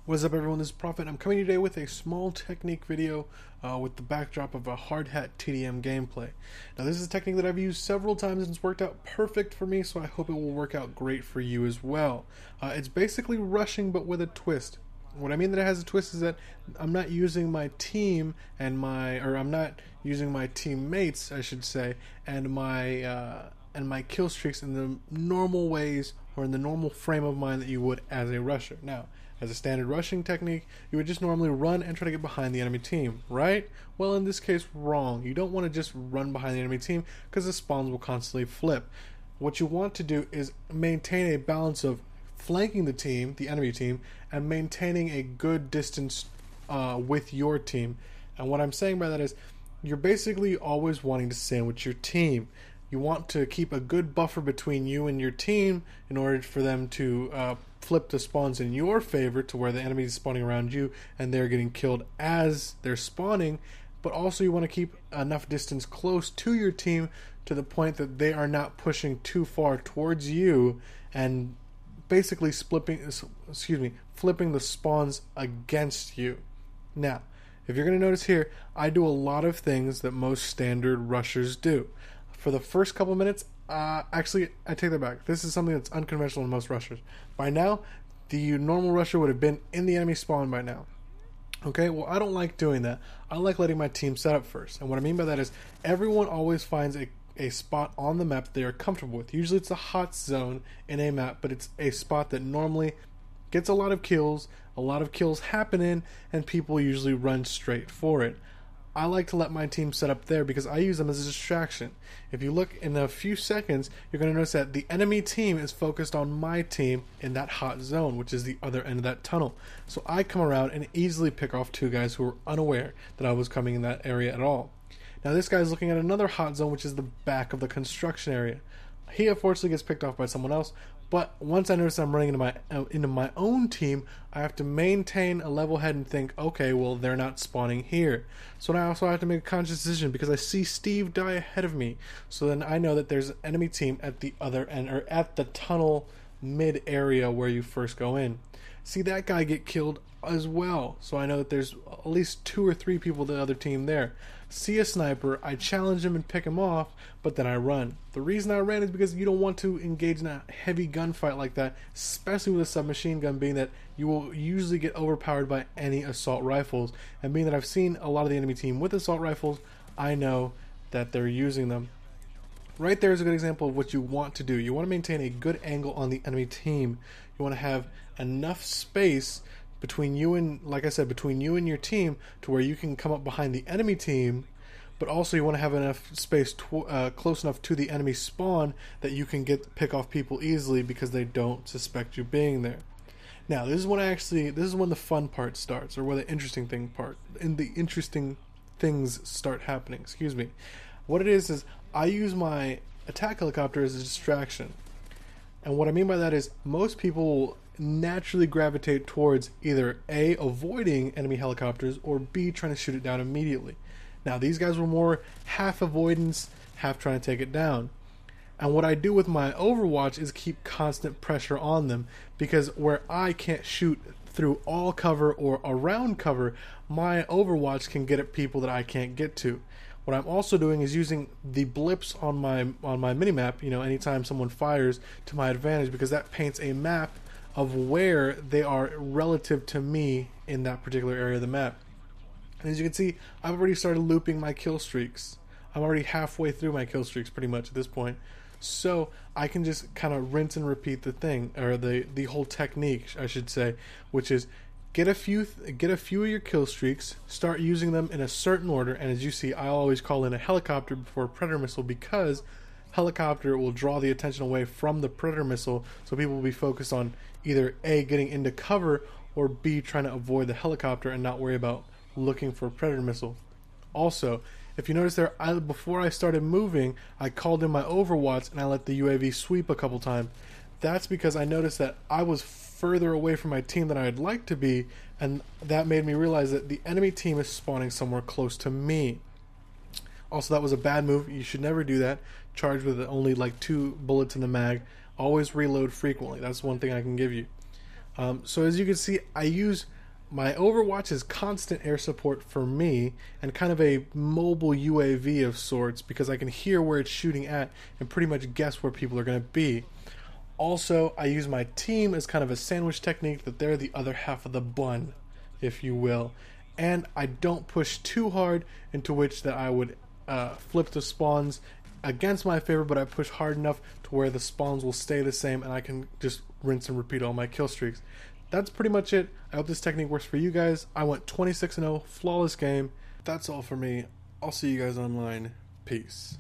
What is up, everyone? This is Prophet. I'm coming today with a small technique video with the backdrop of a Hardhat TDM gameplay. Now, this is a technique that I've used several times and it's worked out perfect for me, so I hope it will work out great for you as well. It's basically rushing but with a twist. What I mean that it has a twist is that I'm not using my team and I'm not using my teammates, I should say, and my kill streaks in the normal ways or in the normal frame of mind that you would as a rusher. Now, as a standard rushing technique, you would just normally run and try to get behind the enemy team, right? Well, in this case, wrong. You don't want to just run behind the enemy team because the spawns will constantly flip. What you want to do is maintain a balance of flanking the team, the enemy team, and maintaining a good distance with your team. And what I'm saying by that is you're basically always wanting to sandwich your team. You want to keep a good buffer between you and your team in order for them to flip the spawns in your favor to where the enemy is spawning around you and they're getting killed as they're spawning. But also you want to keep enough distance close to your team to the point that they are not pushing too far towards you and basically flipping the spawns against you. Now, if you're going to notice here, I do a lot of things that most standard rushers do. For the first couple minutes, actually, I take that back. This is something that's unconventional in most rushers. By now, the normal rusher would have been in the enemy spawn by now. Okay, well, I don't like doing that. I like letting my team set up first. And what I mean by that is everyone always finds a spot on the map that they are comfortable with. Usually it's a hot zone in a map, but it's a spot that normally gets a lot of kills happen in, and people usually run straight for it. I like to let my team set up there because I use them as a distraction. If you look in a few seconds, you're going to notice that the enemy team is focused on my team in that hot zone, which is the other end of that tunnel. So I come around and easily pick off two guys who were unaware that I was coming in that area at all. Now this guy's looking at another hot zone, which is the back of the construction area. He unfortunately gets picked off by someone else, but once I notice I'm running into my own team, I have to maintain a level head and think, okay, well, they're not spawning here. So now I also have to make a conscious decision because I see Steve die ahead of me. So then I know that there's an enemy team at the other end, or at the tunnel mid area where you first go in. See that guy get killed as well. So I know that there's at least 2 or 3 people the other team there. See a sniper, I challenge him and pick him off, but then I run. The reason I ran is because you don't want to engage in a heavy gunfight like that, especially with a submachine gun, being that you will usually get overpowered by any assault rifles. And being that I've seen a lot of the enemy team with assault rifles, I know that they're using them. Right there is a good example of what you want to do. You want to maintain a good angle on the enemy team. You want to have enough space between you and, like I said, between you and your team to where you can come up behind the enemy team, but also you want to have enough space close enough to the enemy spawn that you can pick off people easily because they don't suspect you being there. Now, this is when the fun part starts, or where the interesting things start happening. Excuse me. What it is I use my attack helicopter as a distraction. And what I mean by that is most people will naturally gravitate towards either A, avoiding enemy helicopters, or B, trying to shoot it down immediately. Now, these guys were more half avoidance, half trying to take it down. And what I do with my Overwatch is keep constant pressure on them, because where I can't shoot through all cover or around cover, my Overwatch can get at people that I can't get to. What I'm also doing is using the blips on my minimap, anytime someone fires, to my advantage, because that paints a map of where they are relative to me in that particular area of the map. And as you can see, I've already started looping my kill streaks. I'm already halfway through my kill streaks pretty much at this point. So I can just kind of rinse and repeat the thing, or the whole technique, I should say, which is get a few of your kill streaks, start using them in a certain order, and as you see, I always call in a helicopter before a predator missile because helicopter will draw the attention away from the predator missile, so people will be focused on either A, getting into cover, or B, trying to avoid the helicopter and not worry about looking for a predator missile. Also, if you notice there, before I started moving, I called in my Overwatch and I let the UAV sweep a couple times. That's because I noticed that I was further away from my team than I'd like to be, and that made me realize that the enemy team is spawning somewhere close to me. Also, that was a bad move. You should never do that. Charge with only like 2 bullets in the mag. Always reload frequently. That's one thing I can give you. So as you can see, I use My Overwatch is constant air support for me and kind of a mobile UAV of sorts because I can hear where it's shooting at and pretty much guess where people are going to be. Also, I use my team as kind of a sandwich technique, that they're the other half of the bun, if you will. And I don't push too hard, into which that I would flip the spawns against my favor, but I push hard enough to where the spawns will stay the same and I can just rinse and repeat all my kill streaks. That's pretty much it. I hope this technique works for you guys. I went 26-0, flawless game. That's all for me. I'll see you guys online. Peace.